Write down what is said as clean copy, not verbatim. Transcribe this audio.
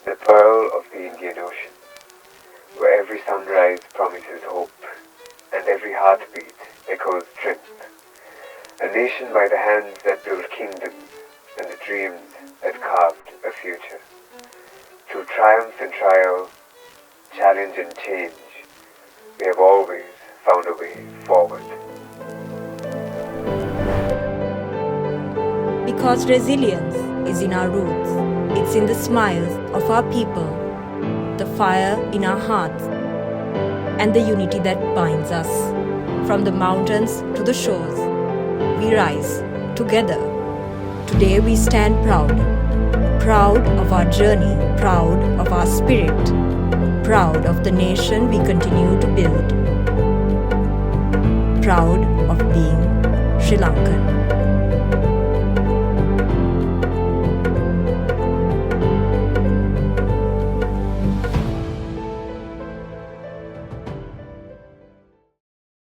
the pearl of the Indian Ocean, where every sunrise promises hope and every heartbeat echoes strength. A nation by the hands that built kingdoms and the dreams that carved a future. Through triumph and trial, challenge and change, we have always found a way forward. Because resilience is in our roots, it's in the smiles of our people, the fire in our hearts, and the unity that binds us. From the mountains to the shores, we rise together. Today we stand proud, proud of our journey, proud of our spirit, proud of the nation we continue to build, proud of being Sri Lankan.